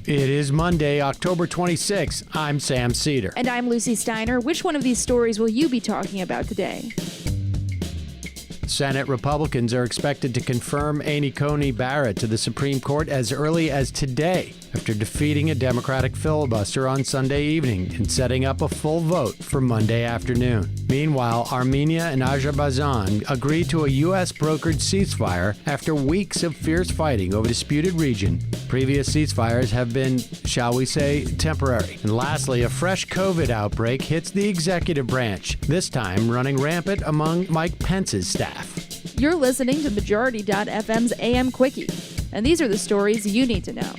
It is Monday, October 26th. I'm Sam Cedar. And I'm Lucy Steiner. Which one of these stories will you be talking about today? Senate Republicans are expected to confirm Amy Coney Barrett to the Supreme Court as early as today, after defeating a Democratic filibuster on Sunday evening and setting up a full vote for Monday afternoon. Meanwhile, Armenia and Azerbaijan agreed to a U.S.-brokered ceasefire after weeks of fierce fighting over disputed region. Previous ceasefires have been, shall we say, temporary. And lastly, a fresh COVID outbreak hits the executive branch, this time running rampant among Mike Pence's staff. You're listening to Majority.fm's AM Quickie, and these are the stories you need to know.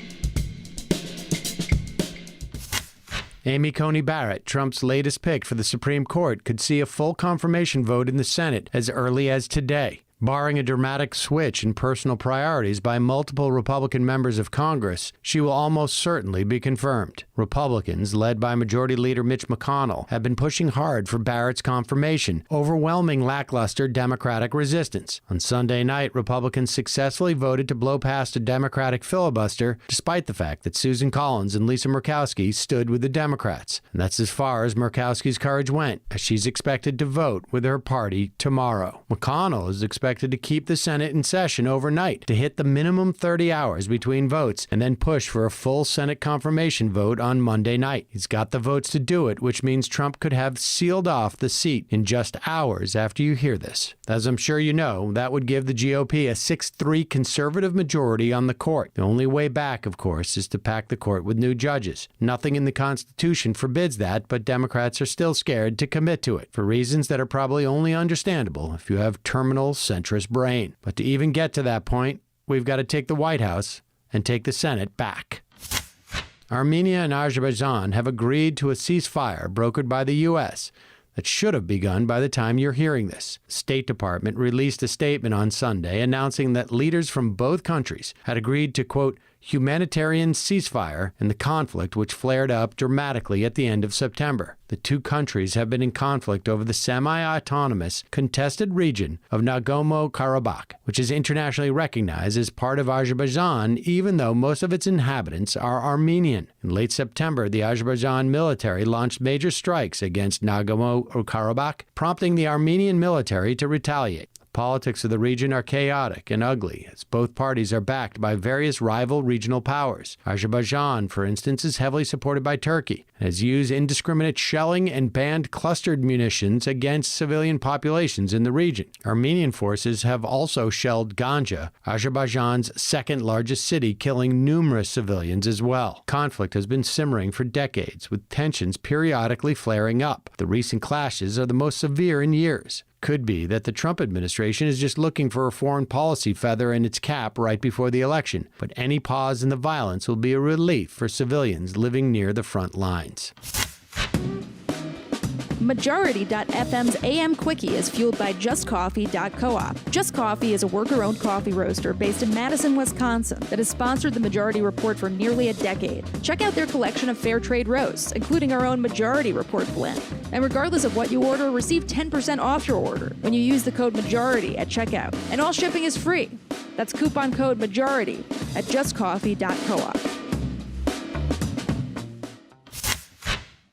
Amy Coney Barrett, Trump's latest pick for the Supreme Court, could see a full confirmation vote in the Senate as early as today. Barring a dramatic switch in personal priorities by multiple Republican members of Congress, she will almost certainly be confirmed. Republicans, led by Majority Leader Mitch McConnell, have been pushing hard for Barrett's confirmation, overwhelming lackluster Democratic resistance. On Sunday night, Republicans successfully voted to blow past a Democratic filibuster, despite the fact that Susan Collins and Lisa Murkowski stood with the Democrats. And that's as far as Murkowski's courage went, as she's expected to vote with her party tomorrow. McConnell is expected to keep the Senate in session overnight to hit the minimum 30 hours between votes and then push for a full Senate confirmation vote on Monday night. He's got the votes to do it, which means Trump could have sealed off the seat in just hours after you hear this. As I'm sure you know, that would give the GOP a 6-3 conservative majority on the court. The only way back, of course, is to pack the court with new judges. Nothing in the Constitution forbids that, but Democrats are still scared to commit to it for reasons that are probably only understandable if you have terminal centrist brain. But to even get to that point, we've got to take the White House and take the Senate back. Armenia and Azerbaijan have agreed to a ceasefire brokered by the U.S. that should have begun by the time you're hearing this. The State Department released a statement on Sunday announcing that leaders from both countries had agreed to, quote, humanitarian ceasefire in the conflict which flared up dramatically at the end of September. The two countries have been in conflict over the semi-autonomous contested region of Nagorno-Karabakh, which is internationally recognized as part of Azerbaijan, even though most of its inhabitants are Armenian. In late September, the Azerbaijan military launched major strikes against Nagorno-Karabakh, prompting the Armenian military to retaliate. Politics of the region are chaotic and ugly, as both parties are backed by various rival regional powers. Azerbaijan, for instance, is heavily supported by Turkey and has used indiscriminate shelling and banned clustered munitions against civilian populations in the region. Armenian forces have also shelled Ganja, Azerbaijan's second-largest city, killing numerous civilians as well. Conflict has been simmering for decades, with tensions periodically flaring up. The recent clashes are the most severe in years. Could be that the Trump administration is just looking for a foreign policy feather in its cap right before the election, but any pause in the violence will be a relief for civilians living near the front lines. Majority.fm's AM Quickie is fueled by JustCoffee.coop. Just Coffee is a worker-owned coffee roaster based in Madison, Wisconsin that has sponsored the Majority Report for nearly a decade. Check out their collection of fair trade roasts, including our own Majority Report blend. And regardless of what you order, receive 10% off your order when you use the code MAJORITY at checkout. And all shipping is free. That's coupon code MAJORITY at JustCoffee.coop.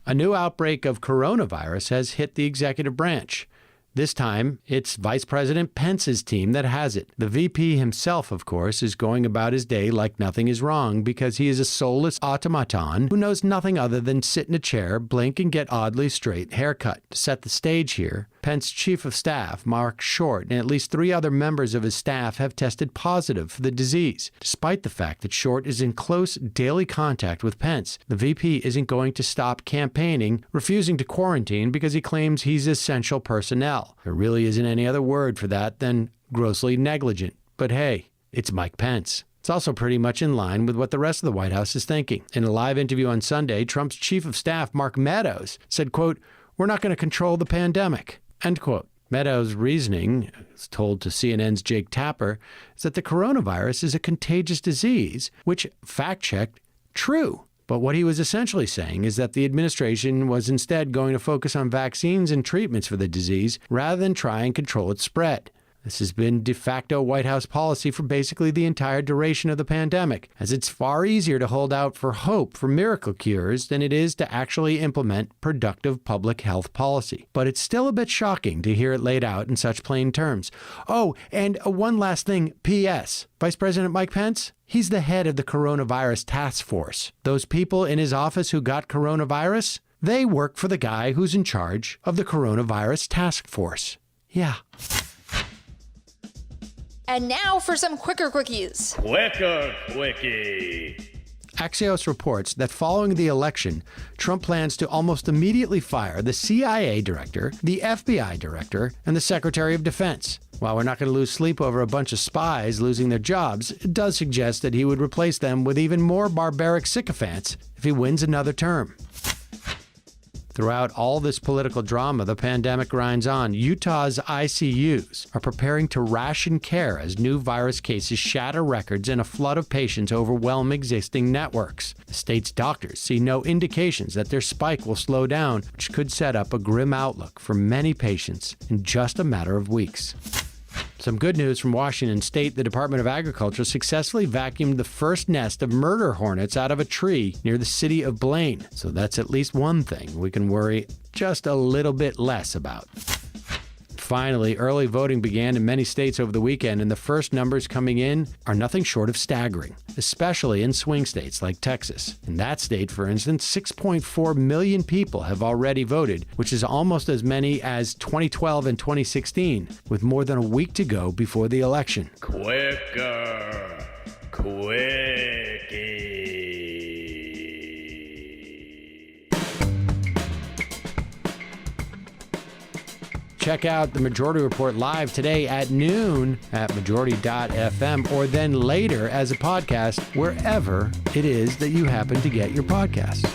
A new outbreak of coronavirus has hit the executive branch. This time, it's Vice President Pence's team that has it. The VP himself, of course, is going about his day like nothing is wrong because he is a soulless automaton who knows nothing other than sit in a chair, blink, and get oddly straight haircut. To set the stage here, Pence's Chief of Staff, Mark Short, and at least 3 other members of his staff have tested positive for the disease. Despite the fact that Short is in close daily contact with Pence, the VP isn't going to stop campaigning, refusing to quarantine because he claims he's essential personnel. There really isn't any other word for that than grossly negligent. But hey, it's Mike Pence. It's also pretty much in line with what the rest of the White House is thinking. In a live interview on Sunday, Trump's Chief of Staff, Mark Meadows, said, quote, "We're not going to control the pandemic," end quote. Meadows' reasoning, as told to CNN's Jake Tapper, is that the coronavirus is a contagious disease, which, fact-checked, true. But what he was essentially saying is that the administration was instead going to focus on vaccines and treatments for the disease rather than try and control its spread. This has been de facto White House policy for basically the entire duration of the pandemic, as it's far easier to hold out for hope for miracle cures than it is to actually implement productive public health policy. But it's still a bit shocking to hear it laid out in such plain terms. Oh, and one last thing, P.S. Vice President Mike Pence? He's the head of the coronavirus task force. Those people in his office who got coronavirus, they work for the guy who's in charge of the coronavirus task force. Yeah. And now for some quicker quickies. Quicker Quickie. Axios reports that following the election, Trump plans to almost immediately fire the CIA director, the FBI director, and the Secretary of Defense. While we're not going to lose sleep over a bunch of spies losing their jobs, it does suggest that he would replace them with even more barbaric sycophants if he wins another term. Throughout all this political drama, the pandemic grinds on. Utah's ICUs are preparing to ration care as new virus cases shatter records and a flood of patients overwhelm existing networks. The state's doctors see no indications that their spike will slow down, which could set up a grim outlook for many patients in just a matter of weeks. Some good news from Washington State. The Department of Agriculture successfully vacuumed the first nest of murder hornets out of a tree near the city of Blaine. So that's at least one thing we can worry just a little bit less about. Finally, early voting began in many states over the weekend, and the first numbers coming in are nothing short of staggering, especially in swing states like Texas. In that state, for instance, 6.4 million people have already voted, which is almost as many as 2012 and 2016, with more than a week to go before the election. Quicker Quickie. Check out the Majority Report live today at noon at majority.fm, or then later as a podcast wherever it is that you happen to get your podcasts.